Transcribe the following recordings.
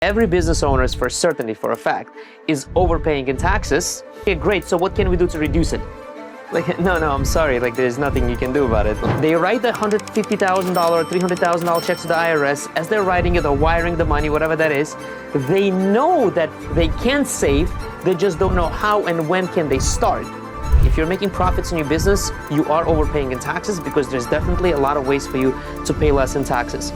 Every business owner, for certainty, for a fact, is overpaying in taxes. Okay, great. So what can we do to reduce it? No, I'm sorry. There's nothing you can do about it. They write the $150,000, $300,000 checks to the IRS. As they're writing it or wiring the money, whatever that is, they know that they can save. They just don't know how and when can they start. If you're making profits in your business, you are overpaying in taxes because there's definitely a lot of ways for you to pay less in taxes.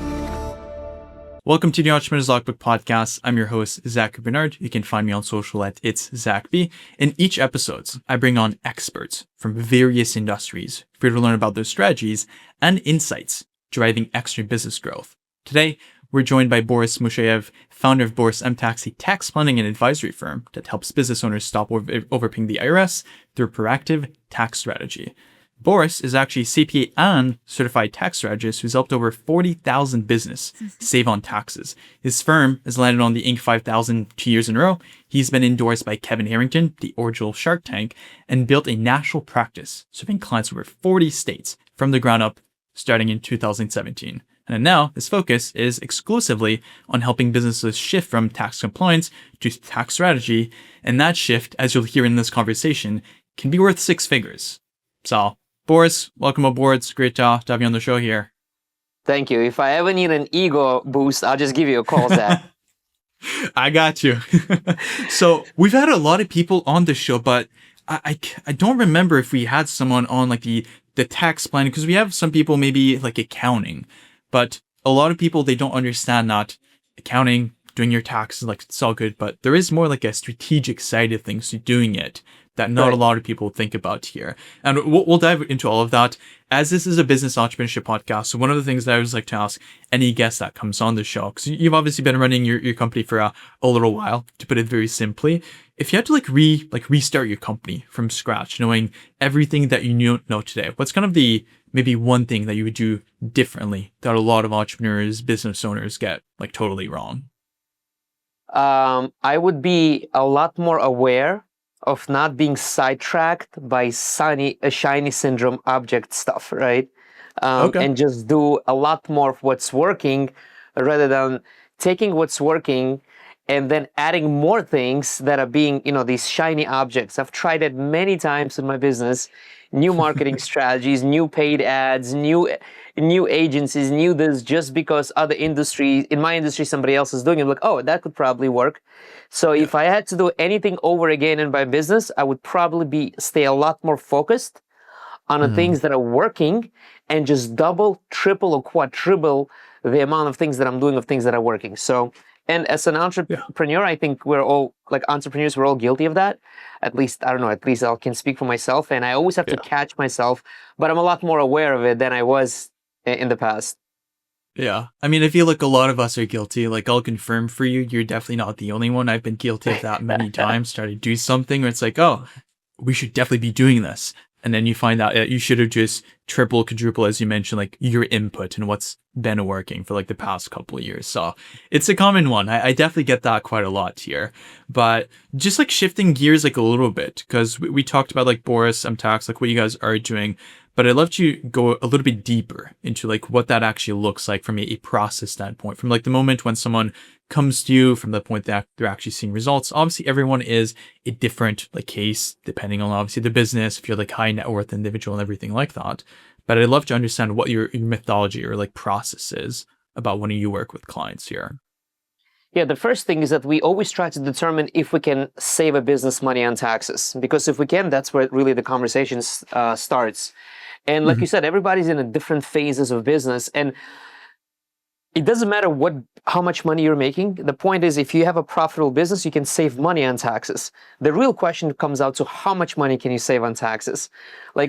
Welcome to the Entrepreneur's Logbook podcast. I'm your host, Zachary Bernard. You can find me on social at It's ZachB. In each episode, I bring on experts from various industries for you to learn about their strategies and insights driving extra business growth. Today, we're joined by Boris Musheyev, founder of BORISMTAX, a tax planning and advisory firm that helps business owners stop overpaying the IRS through proactive tax strategy. Boris is actually a CPA and certified tax strategist who's helped over 40,000 business save on taxes. His firm has landed on the Inc. 5000 2 years in a row. He's been endorsed by Kevin Harrington, the original Shark Tank, and built a national practice serving clients over 40 states from the ground up starting in 2017. And now his focus is exclusively on helping businesses shift from tax compliance to tax strategy. And that shift, as you'll hear in this conversation, can be worth six figures. So, Boris, welcome aboard. It's great to have you on the show here. Thank you. If I ever need an ego boost, I'll just give you a call, Zach. I got you. So we've had a lot of people on the show, but I don't remember if we had someone on the tax planning, because we have some people maybe accounting, but a lot of people, they don't understand that accounting, doing your taxes, it's all good, but there is more a strategic side of things to doing it that not a lot of people think about here. And we'll dive into all of that, as this is a business entrepreneurship podcast. So one of the things that I always like to ask any guest that comes on the show, because you've obviously been running your company for a little while, to put it very simply, if you had to restart your company from scratch, knowing everything that you know today, what's kind of the maybe one thing that you would do differently that a lot of entrepreneurs, business owners get totally wrong? I would be a lot more aware of not being sidetracked by shiny syndrome object stuff, right? And just do a lot more of what's working rather than taking what's working and then adding more things that are being, these shiny objects. I've tried it many times in my business. New marketing strategies, new paid ads, new agencies, new this, just because other industries, in my industry, somebody else is doing it. Oh, that could probably work. So if I had to do anything over again in my business, I would probably stay a lot more focused on the things that are working and just double, triple, or quadruple the amount of things that I'm doing of things that are working. So, and as an entrepreneur, I think we're all entrepreneurs, we're all guilty of that. At least I can speak for myself, and I always have to catch myself, but I'm a lot more aware of it than I was in the past. Yeah. I mean, I feel like a lot of us are guilty. I'll confirm for you, you're definitely not the only one. I've been guilty of that many times, trying to do something where it's oh, we should definitely be doing this. And then you find out you should have just triple, quadruple, as you mentioned, your input and what's been working for the past couple of years. So it's a common one. I definitely get that quite a lot here. But just shifting gears a little bit, because we talked about BORISMTAX, what you guys are doing. But I'd love to go a little bit deeper into what that actually looks like from a process standpoint, from the moment when someone comes to you, from the point that they're actually seeing results. Obviously, everyone is a different case, depending on obviously the business, if you're high net worth individual and everything like that. But I'd love to understand what your methodology or process is about when you work with clients here. Yeah, the first thing is that we always try to determine if we can save a business money on taxes, because if we can, that's where really the conversation starts. And like you said, everybody's in a different phases of business, and it doesn't matter how much money you're making. The point is, if you have a profitable business, you can save money on taxes. The real question comes out to how much money can you save on taxes?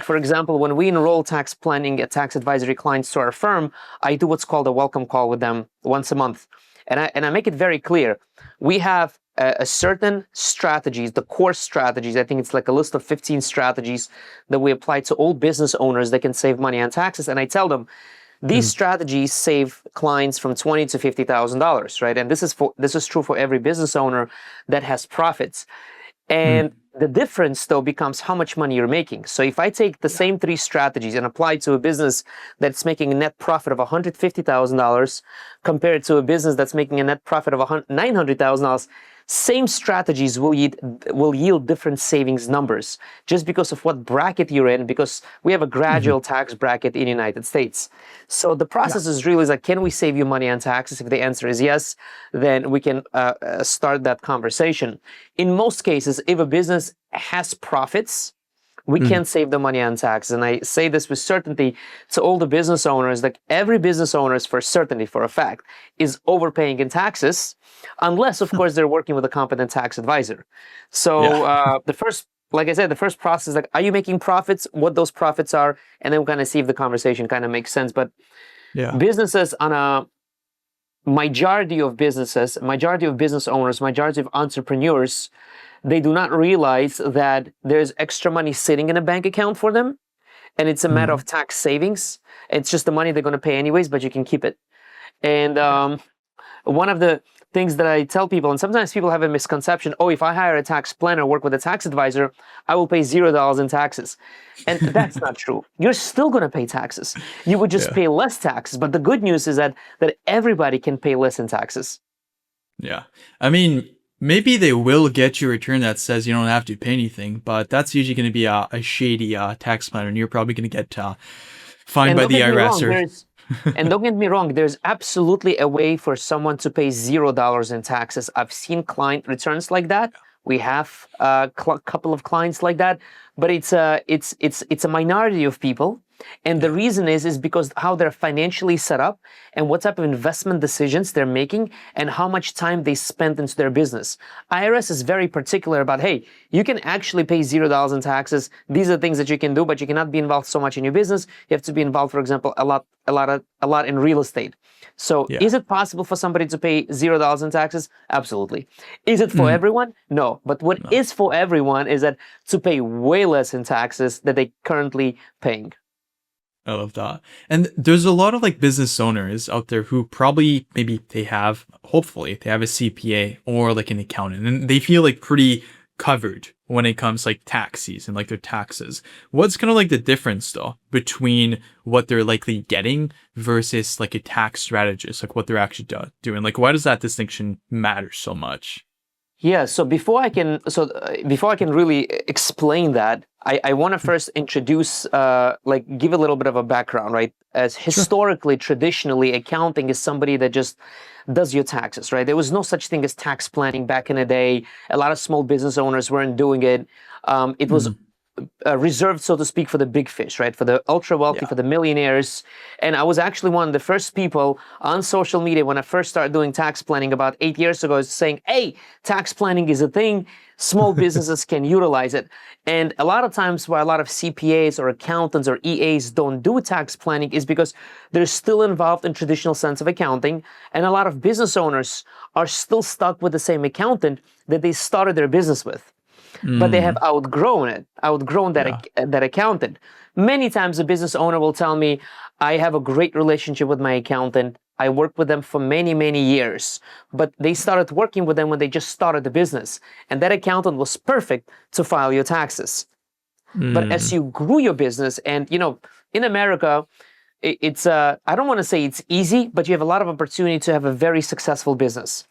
For example, when we enroll tax planning and tax advisory clients to our firm, I do what's called a welcome call with them once a month. And I make it very clear. We have a certain strategies, the core strategies. I think it's a list of 15 strategies that we apply to all business owners that can save money on taxes. And I tell them, these strategies save clients from $20,000 to $50,000, right? And this is true for every business owner that has profits. And The difference, though, becomes how much money you're making. So if I take the same 3 strategies and apply it to a business that's making a net profit of $150,000 compared to a business that's making a net profit of $900,000, same strategies will yield different savings numbers just because of what bracket you're in, because we have a gradual tax bracket in the United States. So the process is really like, can we save you money on taxes? If the answer is yes, then we can start that conversation. In most cases, if a business has profits, we can't save the money on taxes. And I say this with certainty to all the business owners, like every business owner is for certainty, for a fact, is overpaying in taxes, unless, of course, they're working with a competent tax advisor. So the first, like I said, the first process is like, are you making profits? What those profits are? And then we'll kind of see if the conversation kind of makes sense. But businesses on a majority of business owners, majority of entrepreneurs, they do not realize that there's extra money sitting in a bank account for them, and it's a matter of tax savings. It's just the money they're going to pay anyways, but you can keep it. And one of the things that I tell people, and sometimes people have a misconception, oh, if I hire a tax planner, work with a tax advisor, I will pay $0 in taxes. And that's not true. You're still going to pay taxes. You would just pay less taxes. But the good news is that everybody can pay less in taxes. Yeah. I mean, maybe they will get you a return that says you don't have to pay anything, but that's usually going to be a shady tax planner, and you're probably going to get fined by the IRS. And don't get me wrong, there's absolutely a way for someone to pay $0 in taxes. I've seen client returns like that. We have a couple of clients like that, but it's a minority of people. And the reason is because how they're financially set up and what type of investment decisions they're making and how much time they spend into their business. IRS is very particular about, hey, you can actually pay $0 in taxes. These are things that you can do, but you cannot be involved so much in your business. You have to be involved, for example, a lot in real estate. So is it possible for somebody to pay $0 in taxes? Absolutely. Is it for everyone? No. But what is for everyone is that to pay way less in taxes than they currently paying. I love that. And there's a lot of like business owners out there who probably hopefully they have a CPA or like an accountant, and they feel like pretty covered when it comes like tax season, like their taxes. What's kind of like the difference though between what they're likely getting versus like a tax strategist, like what they're actually doing? Like, why does that distinction matter so much? Yeah, so before I can really explain that, I want to first introduce, give a little bit of a background, right? As historically, traditionally, accounting is somebody that just does your taxes, right? There was no such thing as tax planning back in the day. A lot of small business owners weren't doing it. It was reserved, so to speak, for the big fish, right? For the ultra wealthy, for the millionaires. And I was actually one of the first people on social media when I first started doing tax planning about 8 years ago, saying, hey, tax planning is a thing. Small businesses can utilize it. And a lot of times why a lot of CPAs or accountants or EAs don't do tax planning is because they're still involved in traditional sense of accounting. And a lot of business owners are still stuck with the same accountant that they started their business with. But they have outgrown that accountant. Many times a business owner will tell me, I have a great relationship with my accountant. I worked with them for many, many years, but they started working with them when they just started the business. And that accountant was perfect to file your taxes. But as you grew your business, and in America, it's I don't want to say it's easy, but you have a lot of opportunity to have a very successful business.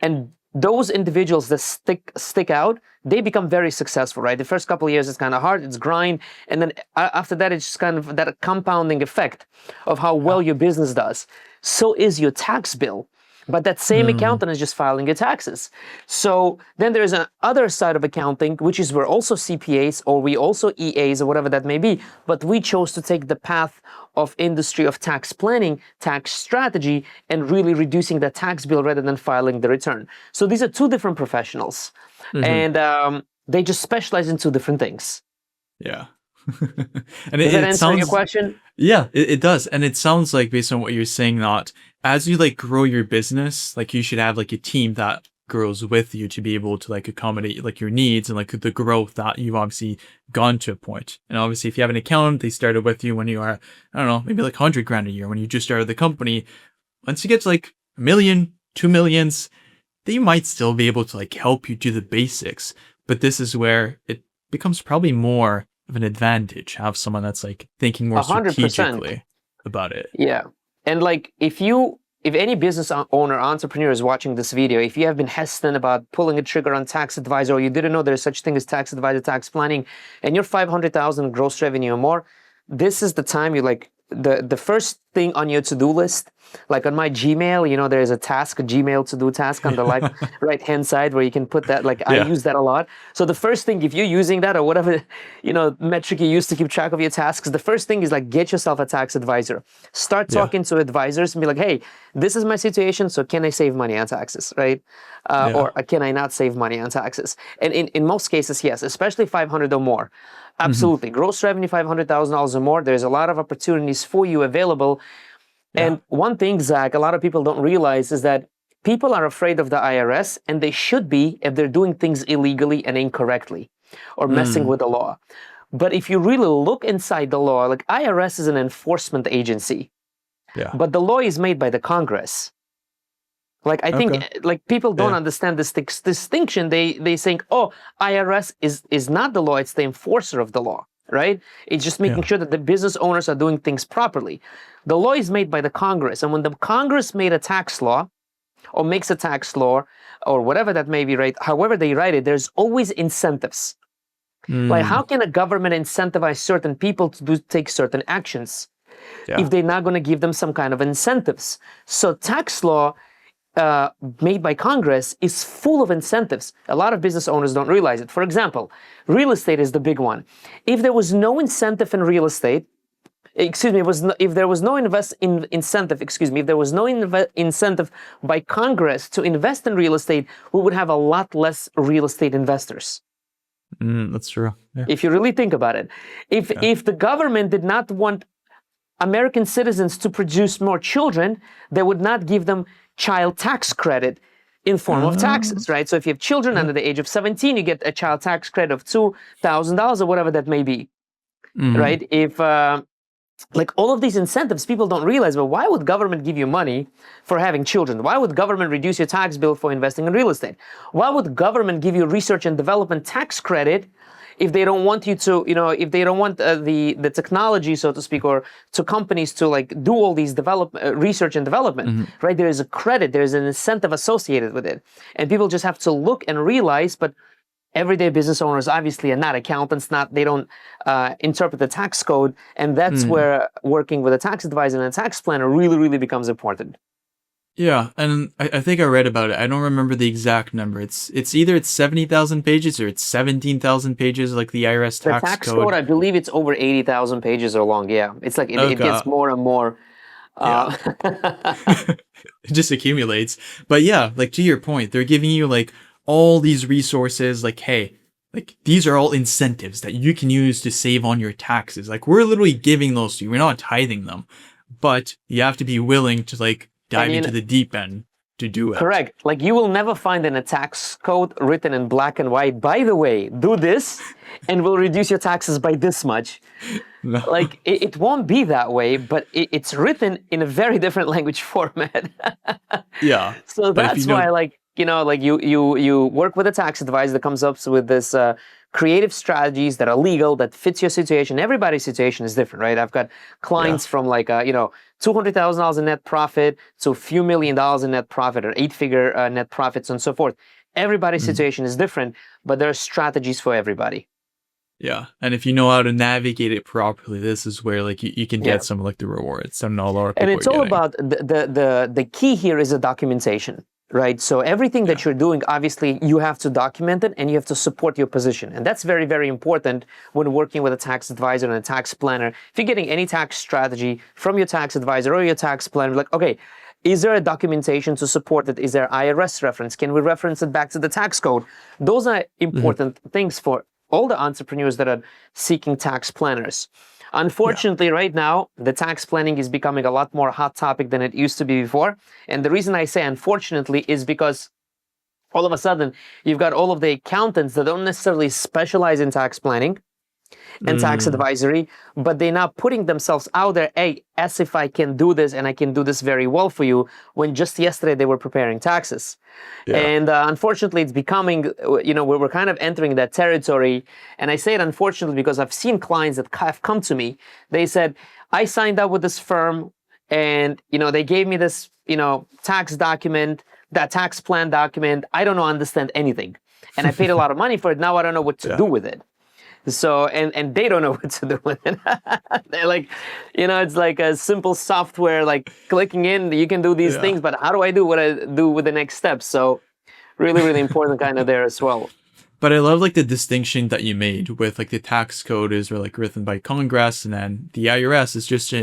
And those individuals that stick out, they become very successful, right? The first couple of years, it's kind of hard, it's grind. And then after that, it's just kind of that compounding effect of how well your business does. So is your tax bill. But that same accountant is just filing your taxes. So then there's an other side of accounting, which is we're also CPAs or we also EAs or whatever that may be. But we chose to take the path of industry of tax planning, tax strategy, and really reducing the tax bill rather than filing the return. So these are two different professionals. And they just specialize in two different things. Yeah. And does that answer your question? Yeah, it does. And it sounds like, based on what you're saying, that as you like grow your business, like you should have like a team that grows with you to be able to like accommodate like your needs and like the growth that you've obviously gone to a point. And obviously if you have an accountant, they started with you when you are, I don't know, maybe like 100 grand a year when you just started the company. Once you get to like $1 million, $2 million, they might still be able to like help you do the basics. But this is where it becomes probably more of an advantage to have someone that's like thinking more 100%. strategically about it. Yeah. And like if any business owner, entrepreneur is watching this video, if you have been hesitant about pulling a trigger on tax advisor, or you didn't know there's such thing as tax advisor, tax planning, and you're 500,000 gross revenue or more, this is the time you like the first thing on your to-do list, like on my Gmail, you know, there's a task, a Gmail to-do task on the like right-hand side where you can put that, like I use that a lot. So the first thing, if you're using that or whatever, you know, metric you use to keep track of your tasks, the first thing is like get yourself a tax advisor. Start talking to advisors and be like, hey, this is my situation, so can I save money on taxes, right? Or can I not save money on taxes? And in most cases, yes, especially 500 or more. Absolutely. Gross revenue, $500,000 or more. There's a lot of opportunities for you available. And one thing, Zach, a lot of people don't realize is that people are afraid of the IRS, and they should be if they're doing things illegally and incorrectly or messing with the law. But if you really look inside the law, like IRS is an enforcement agency, but the law is made by the Congress. Like I think like people don't understand this distinction. They think, oh, IRS is not the law, it's the enforcer of the law, right? It's just making sure that the business owners are doing things properly. The law is made by the Congress, and when the Congress made a tax law or makes a tax law or whatever that may be, right? However they write it, there's always incentives. Like how can a government incentivize certain people to take certain actions if they're not going to give them some kind of incentives? So tax law made by Congress is full of incentives. A lot of business owners don't realize it. For example, real estate is the big one. If there was no incentive in real estate, if there was no incentive by Congress to invest in real estate, we would have a lot less real estate investors. That's true. Yeah. If you really think about it. If the government did not want American citizens to produce more children, they would not give them child tax credit in form of taxes, right? So if you have children under the age of 17, you get a child tax credit of $2,000 or whatever that may be, right? If like all of these incentives, people don't realize, but why would government give you money for having children? Why would government reduce your tax bill for investing in real estate? Why would government give you research and development tax credit if they don't want you to, you know, if they don't want the technology, so to speak, or to companies to like do all these research and development, right? There is a credit, there is an incentive associated with it. And people just have to look and realize, but everyday business owners obviously are not accountants, they don't interpret the tax code. And that's where working with a tax advisor and a tax planner really, really becomes important. Yeah, and I think I read about it. I don't remember the exact number. It's either 70,000 pages or it's 17,000 pages, like the IRS tax code. The tax code, I believe it's over 80,000 pages or long. Yeah, it's like it gets more and more. It just accumulates. But yeah, like to your point, they're giving you like all these resources. Like, hey, like these are all incentives that you can use to save on your taxes. Like we're literally giving those to you. We're not tithing them, but you have to be willing to like dive into the deep end to do it. Correct. Like you will never find in a tax code written in black and white, by the way, do this and we'll reduce your taxes by this much. No. Like it won't be that way, but it's written in a very different language format. Yeah. So that's why like, you know, like you work with a tax advisor that comes up with this creative strategies that are legal, that fits your situation. Everybody's situation is different, right? I've got clients from like, you know, $200,000 in net profit to a few $1 million in net profit or 8-figure net profits and so forth. Everybody's situation is different, but there are strategies for everybody. Yeah, and if you know how to navigate it properly, this is where like you can get some like the rewards. I don't know a lot of people. And it's all about the key here is a documentation. Right. So everything that you're doing, obviously, you have to document it and you have to support your position. And that's very, very important when working with a tax advisor and a tax planner. If you're getting any tax strategy from your tax advisor or your tax planner, like, okay, is there a documentation to support it? Is there IRS reference? Can we reference it back to the tax code? Those are important things for all the entrepreneurs that are seeking tax planners. Unfortunately, right now, the tax planning is becoming a lot more hot topic than it used to be before. And the reason I say unfortunately is because all of a sudden, you've got all of the accountants that don't necessarily specialize in tax planning. and tax advisory, but they're not putting themselves out there, hey, as if I can do this and I can do this very well for you, when just yesterday they were preparing taxes. Yeah. And unfortunately, it's becoming, we're kind of entering that territory. And I say it unfortunately because I've seen clients that have come to me. They said, I signed up with this firm and, they gave me this, tax document, that tax plan document. I don't understand anything. And I paid a lot of money for it. Now I don't know what to do with it. So, and they don't know what to do with it. They're like, it's like a simple software, like clicking in, you can do these things, but how do I do what I do with the next steps? So really, really important kind of there as well. But I love like the distinction that you made with like the tax code is like written by Congress, and then the IRS is just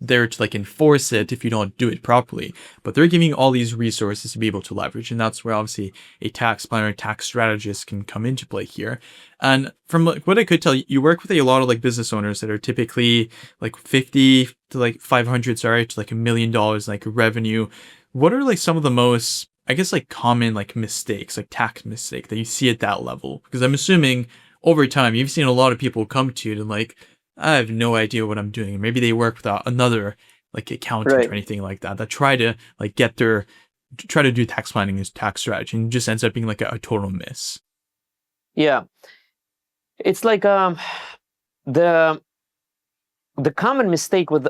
there to like enforce it if you don't do it properly. But they're giving all these resources to be able to leverage, and that's where obviously a tax planner, tax strategist can come into play here. And from like what I could tell, you work with a lot of like business owners that are typically like 50 to like 500, to like $1 million like revenue. What are like some of the most, I guess, like common like mistakes, like tax mistake that you see at that level? Because I'm assuming over time you've seen a lot of people come to you and like, I have no idea what I'm doing. Maybe they work with another like accountant or anything like that try to like try to do tax planning as tax strategy, and it just ends up being like a total miss. Yeah. It's like the common mistake with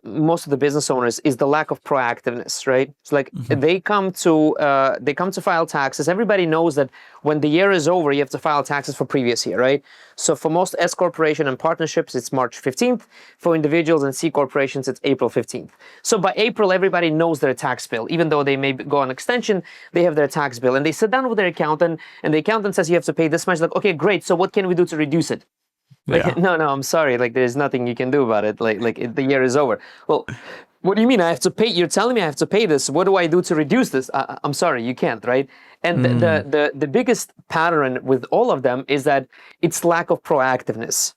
most of the business owners is the lack of proactiveness, right? It's like they come to file taxes. Everybody knows that when the year is over, you have to file taxes for previous year, right? So for most S corporation and partnerships, it's March 15th. For individuals and C corporations, it's April 15th. So by April, everybody knows their tax bill. Even though they may go on extension, they have their tax bill, and they sit down with their accountant, and the accountant says you have to pay this much. Like, okay, great. So what can we do to reduce it? Like, no, I'm sorry. Like, there's nothing you can do about it. The year is over. Well, what do you mean? I have to pay? You're telling me I have to pay this. What do I do to reduce this? I'm sorry, you can't, right? And the biggest pattern with all of them is that it's lack of proactiveness.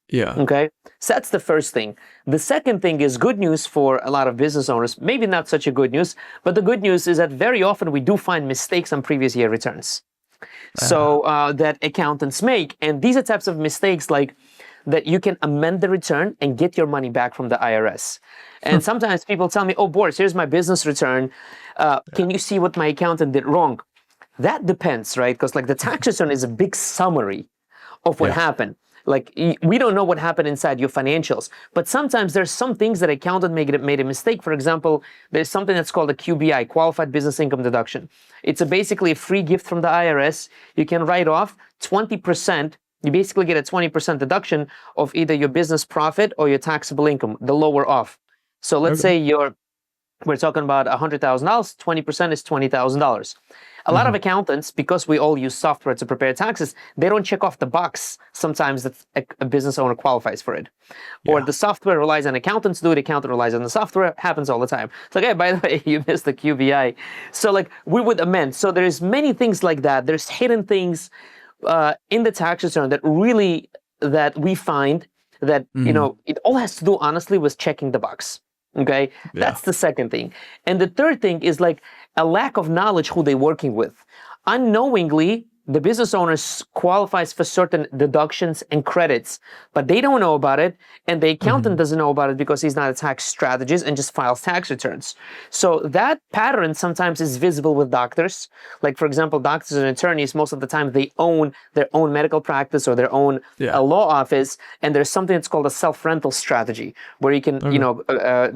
Yeah. Okay. So that's the first thing. The second thing is good news for a lot of business owners. Maybe not such a good news, but the good news is that very often we do find mistakes on previous year returns. So that accountants make. And these are types of mistakes like that you can amend the return and get your money back from the IRS. And sometimes people tell me, oh, Boris, here's my business return. Can you see what my accountant did wrong? That depends, right? Because like the tax return is a big summary of what happened. Like we don't know what happened inside your financials, but sometimes there's some things that accountant made a mistake. For example, there's something that's called a QBI, Qualified Business Income Deduction. It's basically a free gift from the IRS. You can write off 20%. You basically get a 20% deduction of either your business profit or your taxable income, the lower off. So let's say we're talking about $100,000, 20% is $20,000. A lot of accountants, because we all use software to prepare taxes, they don't check off the box sometimes that a business owner qualifies for it. Or the software relies on accountants do it, accountant relies on the software, happens all the time. It's like, hey, by the way, you missed the QBI. So like we would amend. So there's many things like that. There's hidden things in the tax return that we find that, it all has to do honestly with checking the box. Okay, that's the second thing. And the third thing is like a lack of knowledge who they're working with. Unknowingly, the business owner qualifies for certain deductions and credits, but they don't know about it, and the accountant doesn't know about it because he's not a tax strategist and just files tax returns. So that pattern sometimes is visible with doctors. Like, for example, doctors and attorneys, most of the time, they own their own medical practice or their own law office, and there's something that's called a self-rental strategy, where you can,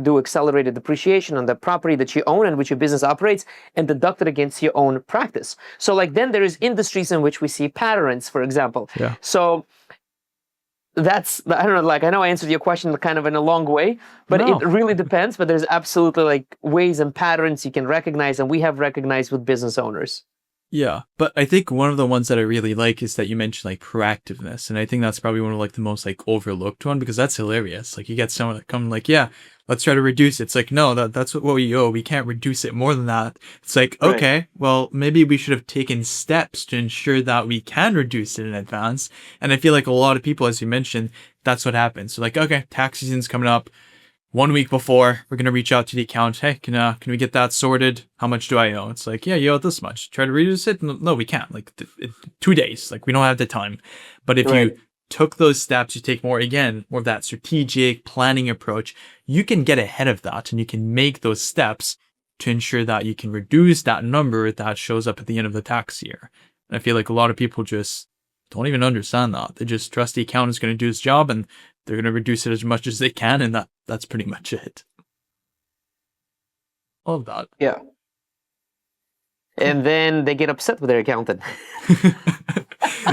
do accelerated depreciation on the property that you own and which your business operates and deduct it against your own practice. So like then there is industries in which we see patterns, for example. So that's, I don't know, like I know I answered your question kind of in a long way, but it really depends. But there's absolutely like ways and patterns you can recognize, and we have recognized with business owners. Yeah, but I think one of the ones that I really like is that you mentioned like proactiveness, and I think that's probably one of like the most like overlooked one, because that's hilarious. Like you get someone that come like, yeah, let's try to reduce it. It's like, no, that's what we owe. We can't reduce it more than that. It's like, okay, well, maybe we should have taken steps to ensure that we can reduce it in advance. And I feel like a lot of people, as you mentioned, that's what happens. So like, okay, tax season's coming up. 1 week before, we're going to reach out to the account. Hey, can we get that sorted? How much do I owe? It's like, yeah, you owe this much. Try to reduce it. No, we can't. Like 2 days. Like we don't have the time. But if you took those steps, you take more of that strategic planning approach, you can get ahead of that and you can make those steps to ensure that you can reduce that number that shows up at the end of the tax year. And I feel like a lot of people just don't even understand that. They just trust the accountant's going to do his job and they're going to reduce it as much as they can. And that's pretty much it. All of that. Yeah. And then they get upset with their accountant.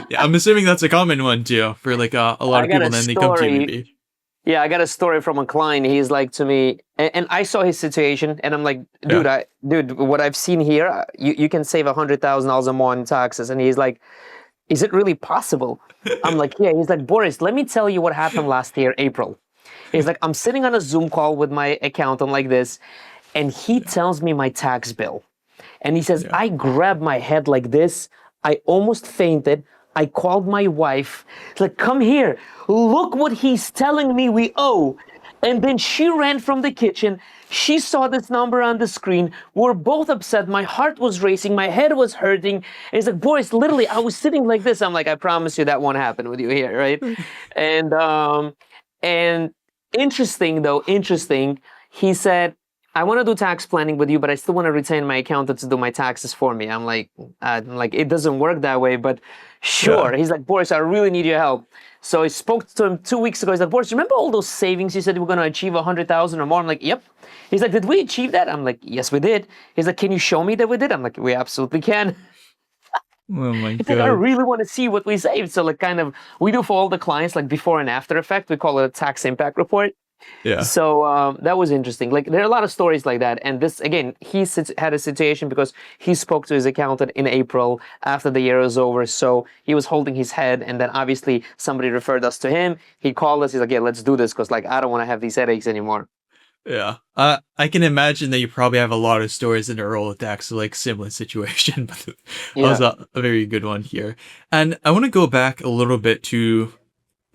Yeah, I'm assuming that's a common one too for like a lot of people. And then they come to you maybe. Yeah, I got a story from a client. He's like to me, and I saw his situation, and I'm like, dude, what I've seen here, you can save $100,000 a month in taxes. And he's like, is it really possible? I'm like, yeah. He's like, Boris, let me tell you what happened last year, April. He's like, I'm sitting on a Zoom call with my accountant like this, and he tells me my tax bill. And he says, I grabbed my head like this. I almost fainted. I called my wife. It's like, come here. Look what he's telling me we owe. And then she ran from the kitchen. She saw this number on the screen. We're both upset. My heart was racing. My head was hurting. And he's like, Boris, literally, I was sitting like this. I'm like, I promise you that won't happen with you here, right? And interesting, he said, I want to do tax planning with you, but I still want to retain my accountant to do my taxes for me. I'm like, it doesn't work that way, but sure. Yeah. He's like, Boris, I really need your help. So I spoke to him 2 weeks ago. He's like, Boris, remember all those savings you said you were going to achieve 100,000 or more? I'm like, yep. He's like, did we achieve that? I'm like, yes, we did. He's like, can you show me that we did? I'm like, we absolutely can. Oh my God. Like, I really want to see what we saved. So like we do for all the clients, like before and after effect, we call it a tax impact report. Yeah. So that was interesting. Like there are a lot of stories like that. And this, again, he had a situation because he spoke to his accountant in April after the year was over. So he was holding his head. And then obviously somebody referred us to him. He called us. He's like, yeah, let's do this because like I don't want to have these headaches anymore. Yeah. I can imagine that you probably have a lot of stories in a Rolodex, like similar situation. But that was a very good one here. And I want to go back a little bit to,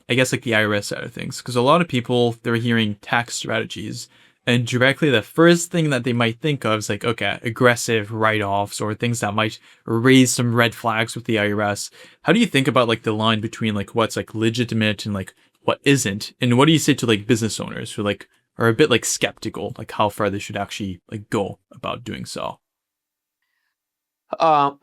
I guess, like the IRS side of things, because a lot of people, they're hearing tax strategies and directly the first thing that they might think of is like, okay, aggressive write-offs or things that might raise some red flags with the IRS. How do you think about like the line between like what's like legitimate and like what isn't? And what do you say to like business owners who like are a bit like skeptical, like how far they should actually like go about doing so?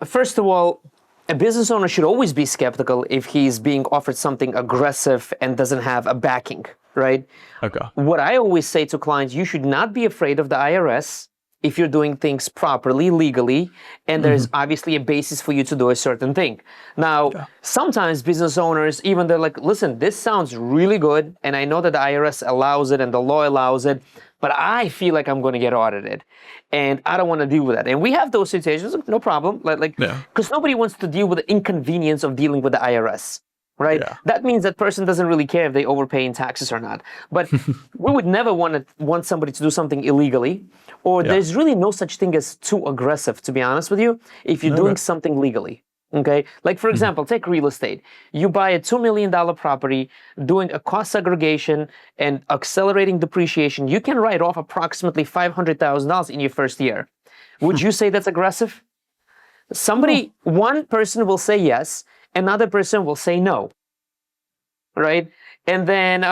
First of all, a business owner should always be skeptical if he's being offered something aggressive and doesn't have a backing, right? Okay. What I always say to clients, you should not be afraid of the IRS if you're doing things properly, legally, and there's obviously a basis for you to do a certain thing. Now, sometimes business owners, even they're like, listen, this sounds really good, and I know that the IRS allows it and the law allows it, but I feel like I'm going to get audited, and I don't want to deal with that. And we have those situations, no problem, because nobody wants to deal with the inconvenience of dealing with the IRS, right? Yeah. That means that person doesn't really care if they overpay in taxes or not. But we would never want somebody to do something illegally, or there's really no such thing as too aggressive, to be honest with you, if you're doing something legally. Okay, like for example, take real estate. You buy a $2 million property, doing a cost segregation and accelerating depreciation. You can write off approximately $500,000 in your first year. Would you say that's aggressive? One person will say yes, another person will say no, right? And then,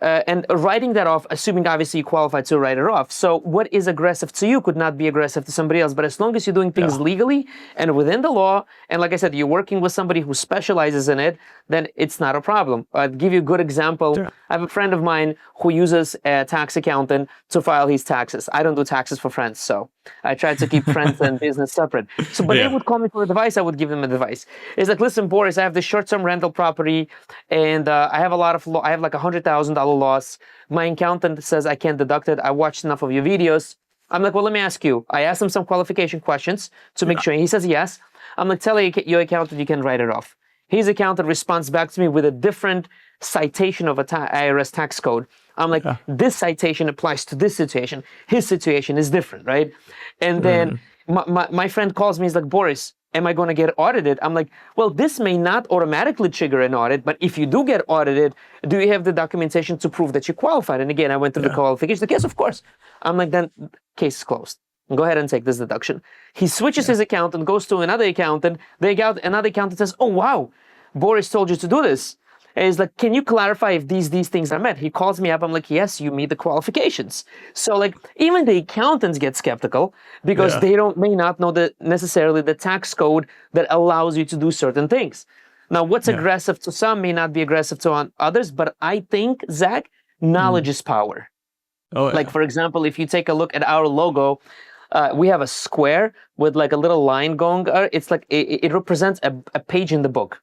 and writing that off, assuming obviously you qualify to write it off. So what is aggressive to you could not be aggressive to somebody else. But as long as you're doing things legally and within the law, and like I said, you're working with somebody who specializes in it, then it's not a problem. I'll give you a good example. Sure. I have a friend of mine who uses a tax accountant to file his taxes. I don't do taxes for friends, so I try to keep friends and business separate. So, but they would call me for advice. I would give them advice. It's like, listen, Boris, I have this short-term rental property, and I have I have like $100,000 loss. My accountant says I can't deduct it. I watched enough of your videos. I'm like, well, let me ask you. I asked him some qualification questions to make sure. He says yes. I'm like, tell your accountant you can write it off. His accountant responds back to me with a different citation of a IRS tax code. I'm like, this citation applies to this situation. His situation is different, right? And then my friend calls me. He's like, Boris, am I going to get audited? I'm like, well, this may not automatically trigger an audit, but if you do get audited, do you have the documentation to prove that you qualified? And again, I went through the qualifications. Like, yes, of course. I'm like, then case is closed. Go ahead and take this deduction. He switches his accountant, goes to another accountant. Another accountant says, oh, wow, Boris told you to do this. And he's like, can you clarify if these things are met? He calls me up. I'm like, yes, you meet the qualifications. So like even the accountants get skeptical because they may not know necessarily the tax code that allows you to do certain things. Now, what's aggressive to some may not be aggressive to others, but I think, Zach, knowledge is power. Oh, yeah. Like, for example, if you take a look at our logo, we have a square with like a little line going. It's like it represents a page in the book.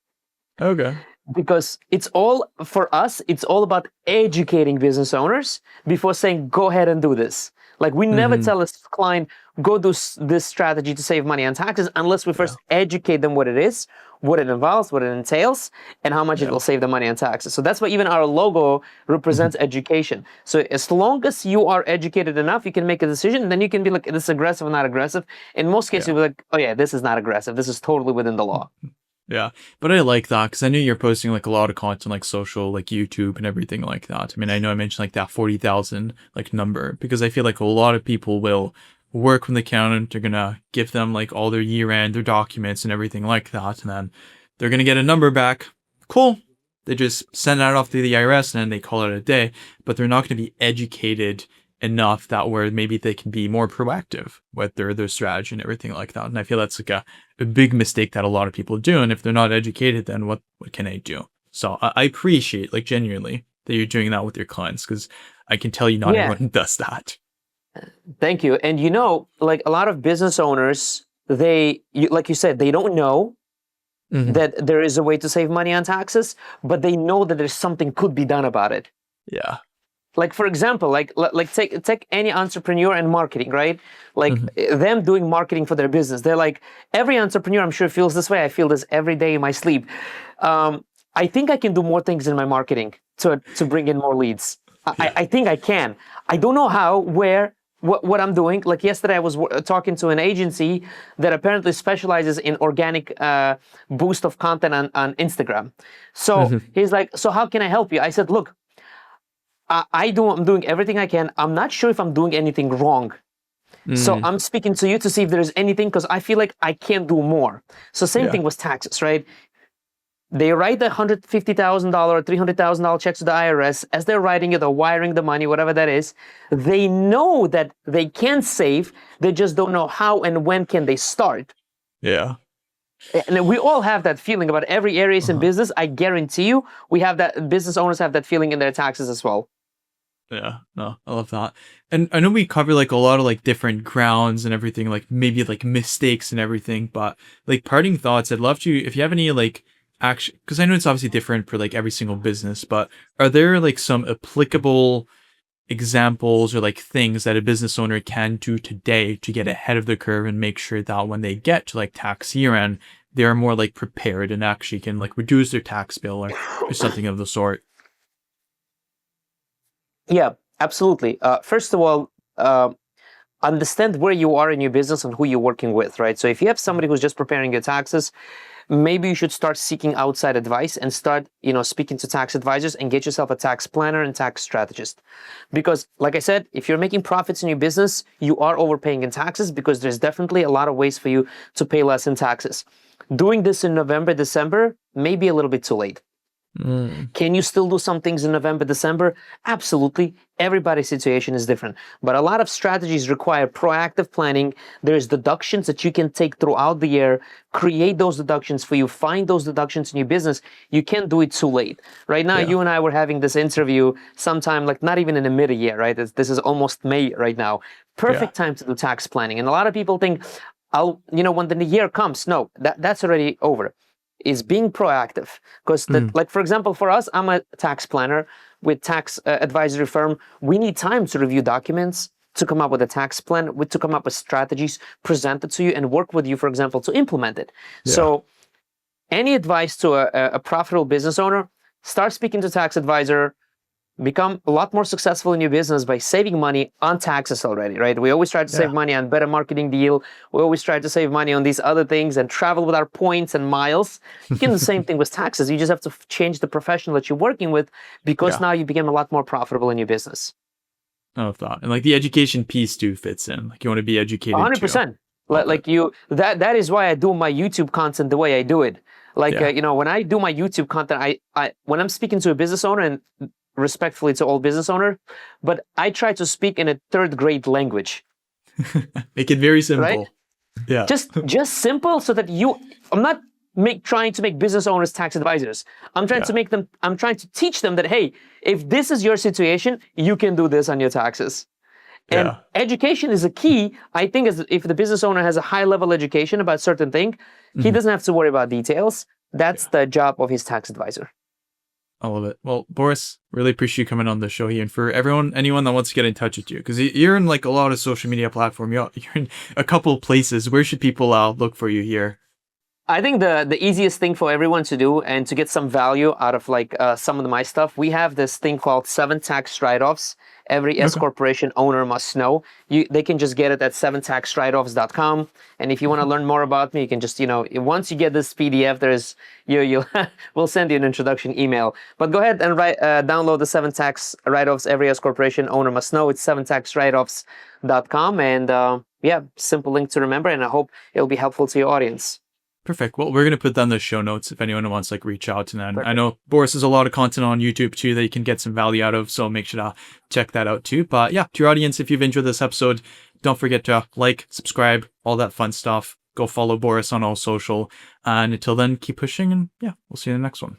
Okay. Because it's all, for us, it's all about educating business owners before saying, go ahead and do this. Like we never tell a client, go do this strategy to save money on taxes unless we first educate them what it is, what it involves, what it entails, and how much it will save the money on taxes. So that's why even our logo represents education. So as long as you are educated enough, you can make a decision, and then you can be like, this is aggressive or not aggressive. In most cases, you'll be like, oh yeah, this is not aggressive. This is totally within the law. Yeah, but I like that because I knew you're posting like a lot of content like social, like YouTube and everything like that. I mean, I know I mentioned like that 40,000 like number because I feel like a lot of people will work with the accountant. They're gonna give them like all their year end, their documents and everything like that, and then they're gonna get a number back. Cool. They just send that off to the IRS and then they call it a day. But they're not gonna be educated enough that where maybe they can be more proactive with their strategy and everything like that. And I feel that's like a big mistake that a lot of people do. And if they're not educated, then what can they do? So I appreciate like genuinely that you're doing that with your clients because I can tell you not everyone does that. Thank you. And you know, like a lot of business owners, like you said, they don't know that there is a way to save money on taxes, but they know that there's something could be done about it. Yeah. Like for example, like take any entrepreneur and marketing, right? Like them doing marketing for their business. They're like, every entrepreneur I'm sure feels this way. I feel this every day in my sleep. I think I can do more things in my marketing to bring in more leads. I think I can. I don't know how, where, what I'm doing. Like yesterday I was talking to an agency that apparently specializes in organic boost of content on Instagram. So he's like, so how can I help you? I said, look, I'm doing everything I can. I'm not sure if I'm doing anything wrong. So I'm speaking to you to see if there's anything, because I feel like I can do more. So same thing with taxes, right? They write the $150,000, $300,000 checks to the IRS. As they're writing it, they're wiring the money, whatever that is. They know that they can save. They just don't know how and when can they start. Yeah. And we all have that feeling about every areas in business. I guarantee you, we have that. Business owners have that feeling in their taxes as well. Yeah, no, I love that. And I know we cover like a lot of like different grounds and everything, like maybe like mistakes and everything, but like parting thoughts, I'd love to, if you have any like action, because I know it's obviously different for like every single business, but are there like some applicable examples or like things that a business owner can do today to get ahead of the curve and make sure that when they get to like tax year end, they're more like prepared and actually can like reduce their tax bill or something of the sort? Yeah, absolutely. First of all, understand where you are in your business and who you're working with, right? So if you have somebody who's just preparing your taxes, maybe you should start seeking outside advice and start, speaking to tax advisors and get yourself a tax planner and tax strategist. Because like I said, if you're making profits in your business, you are overpaying in taxes because there's definitely a lot of ways for you to pay less in taxes. Doing this in November, December, may be a little bit too late. Can you still do some things in November, December? Absolutely. Everybody's situation is different. But a lot of strategies require proactive planning. There's deductions that you can take throughout the year. Create those deductions for you. Find those deductions in your business. You can't do it too late. Right now, you and I were having this interview sometime, like not even in the mid-year, right? This is almost May right now. Perfect time to do tax planning. And a lot of people think, when the year comes. No, that's already over. Is being proactive, because like for example, for us, I'm a tax planner with tax advisory firm. We need time to review documents, to come up with a tax plan, to come up with strategies, present it to you, and work with you, for example, to implement it. So any advice to a profitable business owner, start speaking to tax advisor. Become a lot more successful in your business by saving money on taxes already, right? We always try to save money on better marketing deal. We always try to save money on these other things and travel with our points and miles. You can do the same thing with taxes. You just have to change the professional that you're working with, because now you become a lot more profitable in your business. I love that. And like the education piece too fits in. Like you want to be educated 100%. Like that is why I do my YouTube content the way I do it. Like, when I do my YouTube content, I when I'm speaking to a business owner, and respectfully to all business owner, but I try to speak in a third grade language. Make it very simple. Right? Yeah. Just simple, so that I'm not trying to make business owners tax advisors. I'm trying to teach them that, hey, if this is your situation, you can do this on your taxes. And education is a key. I think if the business owner has a high level education about certain thing, he doesn't have to worry about details. That's the job of his tax advisor. I love it. Well, Boris, really appreciate you coming on the show here. And for anyone that wants to get in touch with you, because you're in like a lot of social media platforms, you're in a couple of places. Where should people look for you here? I think the easiest thing for everyone to do, and to get some value out of like some of my stuff, we have this thing called 7 tax write-offs. Every S corporation owner must know. They can just get it at 7taxwriteoffs.com. And if you want to learn more about me, you can just, once you get this PDF, we'll send you an introduction email. But go ahead and download the 7 tax write-offs every S corporation owner must know. It's 7taxwriteoffs.com. And simple link to remember. And I hope it'll be helpful to your audience. Perfect. Well, we're going to put down the show notes if anyone wants to reach out to them. Perfect. I know Boris has a lot of content on YouTube too that you can get some value out of, so make sure to check that out too. But to your audience, if you've enjoyed this episode, don't forget to like, subscribe, all that fun stuff. Go follow Boris on all social. And until then, keep pushing, and we'll see you in the next one.